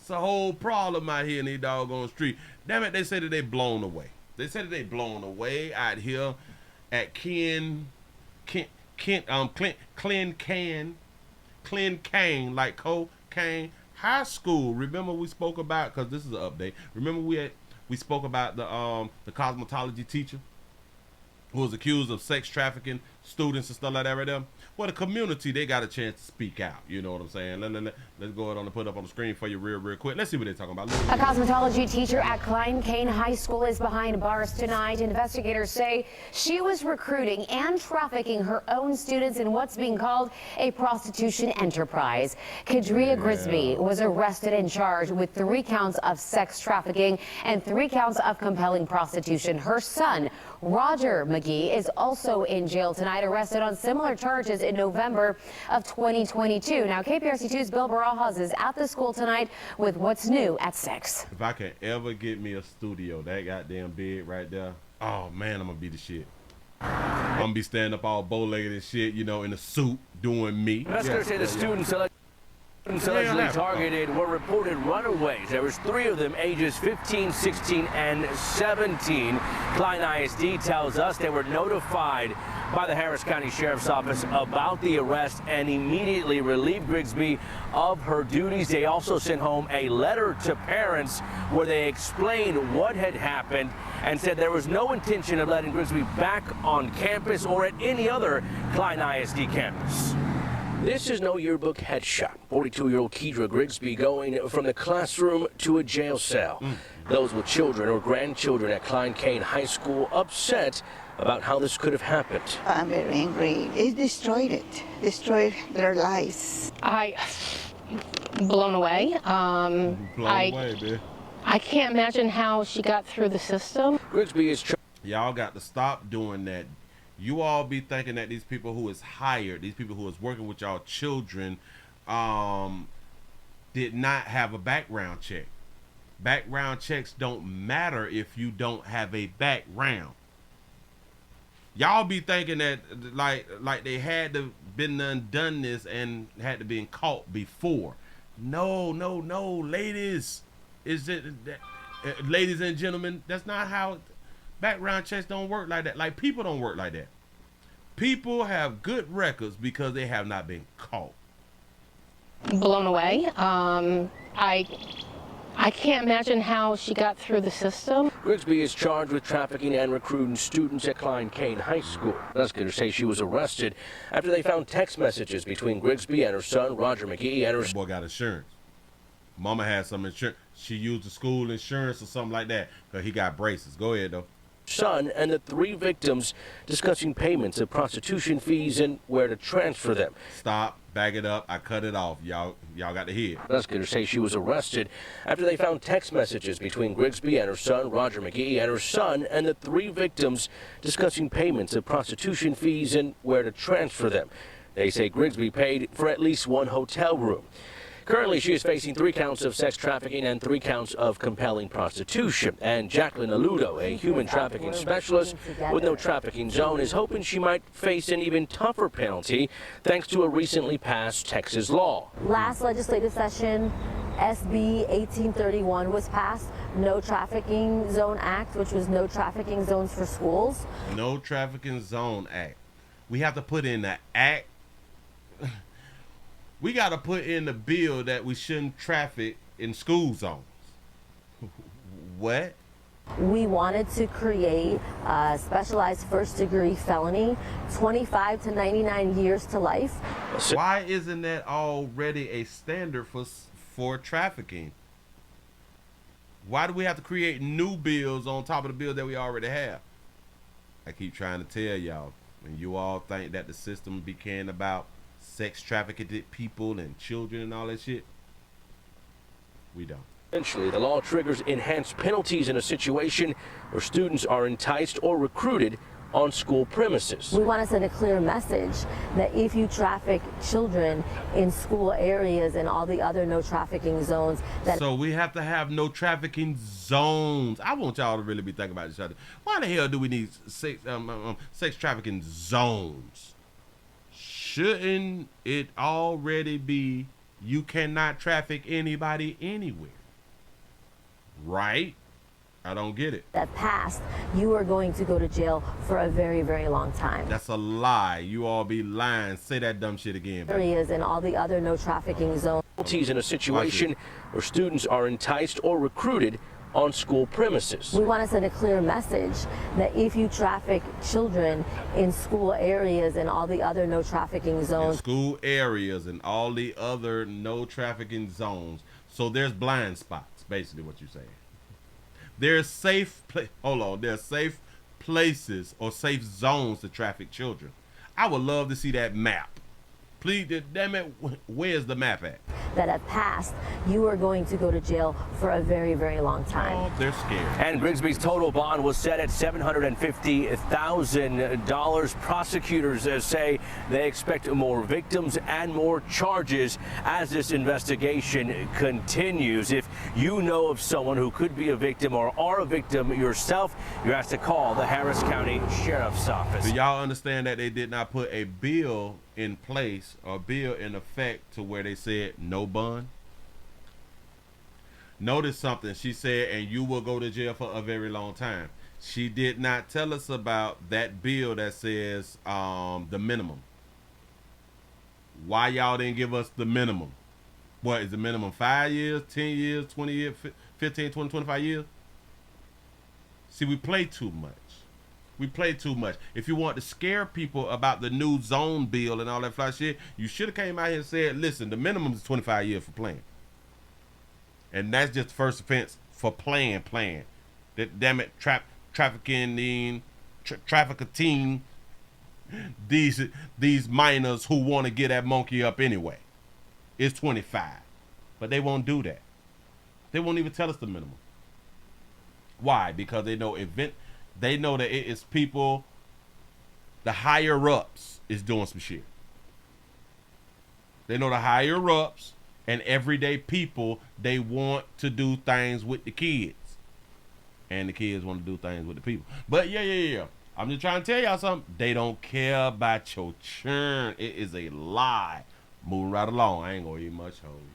It's a whole problem out here in these doggone street. Damn it, they say that they blown away. They said that they blown away out here at Clin Kane, like cocaine high school. Remember we spoke about, because this is an update. Remember we spoke about the cosmetology teacher who was accused of sex trafficking students and stuff like that right there? Well, the community, they got a chance to speak out. You know what I'm saying? Let's go ahead and put up on the screen for you real quick. Let's see what they're talking about. A cosmetology teacher at Klein Kane High School is behind bars tonight. Investigators say she was recruiting and trafficking her own students in what's being called a prostitution enterprise. Kadria Grisby was arrested and charged with 3 counts of sex trafficking and 3 counts of compelling prostitution. Her son, Roger McGee, is also in jail tonight, arrested on similar charges in November of 2022. Now, KPRC2's Bill Barajas is at the school tonight with what's new at 6. If I can ever get me a studio that goddamn big right there, oh man, I'm gonna be the shit. I'm gonna be standing up all bow-legged and shit, you know, in a suit, doing me. Investigators say the students allegedly targeted were reported runaways. There was 3 of them, ages 15, 16, and 17. Klein ISD tells us they were notified by the Harris County Sheriff's Office about the arrest and immediately relieved Grigsby of her duties. They also sent home a letter to parents where they explained what had happened and said there was no intention of letting Grigsby back on campus or at any other Klein ISD campus. This is no yearbook headshot. 42-year-old Kedra Grigsby going from the classroom to a jail cell. Those with children or grandchildren at Klein Kane High School upset about how this could have happened. I'm very angry. It destroyed their lives. Blown away. Man. I can't imagine how she got through the system. Grigsby is Y'all got to stop doing that. You all be thinking that these people who is hired, these people who is working with y'all children, did not have a background check. Background checks don't matter if you don't have a background. Y'all be thinking that like they had to been done this and had to been caught before. No, ladies. Ladies and gentlemen, that's not how background checks don't work like that. Like, people don't work like that. People have good records because they have not been caught. Blown away. I can't imagine how she got through the system. Grigsby is charged with trafficking and recruiting students at Klein Kane High School. Investigators say she was arrested after they found text messages between Grigsby and her son, Roger McGee, and her... That boy got insurance. Mama had some insurance. She used the school insurance or something like that because he got braces. Go ahead, though. Son and the 3 victims discussing payments of prostitution fees and where to transfer them. Stop. Back it up. I cut it off. Y'all got to hear. Investigators say she was arrested after they found text messages between Grigsby and her son, Roger McGee, and her son and the 3 victims discussing payments of prostitution fees and where to transfer them. They say Grigsby paid for at least 1 hotel room. Currently, she is facing 3 counts of sex trafficking and 3 counts of compelling prostitution. And Jacqueline Aludo, a human trafficking specialist with no trafficking zone, is hoping she might face an even tougher penalty thanks to a recently passed Texas law. Last legislative session, SB 1831 was passed, No Trafficking Zone Act, which was no trafficking zones for schools. No Trafficking Zone Act. We have to put in the act. We got to put in the bill that we shouldn't traffic in school zones. What? We wanted to create a specialized first-degree felony, 25 to 99 years to life. Why isn't that already a standard for trafficking? Why do we have to create new bills on top of the bills that we already have? I keep trying to tell y'all, when you all think that the system be caring about sex trafficked people and children and all that shit, we don't. Eventually, the law triggers enhanced penalties in a situation where students are enticed or recruited on school premises. We want to send a clear message that if you traffic children in school areas and all the other no trafficking zones, that... So we have to have no trafficking zones. I want y'all to really be thinking about this. Why the hell do we need sex trafficking zones? Shouldn't it already be you cannot traffic anybody anywhere. Right? I don't get it. That passed, you are going to go to jail for a very, very long time. That's a lie. You all be lying. Say that dumb shit again. Areas and all the other no trafficking zones. In a situation where students are enticed or recruited on school premises. We want to send a clear message that if you traffic children in school areas and all the other no trafficking zones. In school areas and all the other no trafficking zones. So there's blind spots, basically what you're saying. There's safe there's safe places or safe zones to traffic children. I would love to see that map. Please, damn it, where's the map at? That have passed, you are going to go to jail for a very, very long time. Oh, they're scared. And Grigsby's total bond was set at $750,000. Prosecutors say they expect more victims and more charges as this investigation continues. If you know of someone who could be a victim or are a victim yourself, you're asked to call the Harris County Sheriff's Office. Do y'all understand that they did not put a bill in place or bill in effect to where they said no bond? Notice something. She said, and you will go to jail for a very long time. She did not tell us about that bill that says the minimum. Why y'all didn't give us the minimum? What is the minimum? 5 years, 10 years, 20 years, 15, 20, 25 years? See, we play too much. We play too much. If you want to scare people about the new zone bill and all that fly shit, you should have came out here and said, listen, the minimum is 25 years for playing. And that's just the first offense for playing. That damn it, trafficking these minors who want to get that monkey up anyway. It's 25. But they won't do that. They won't even tell us the minimum. Why? Because they know they know that it is people, the higher ups is doing some shit. They know the higher ups and everyday people, they want to do things with the kids. And the kids want to do things with the people. But yeah. I'm just trying to tell y'all something. They don't care about your churn. It is a lie. Moving right along. I ain't gonna eat much, homie.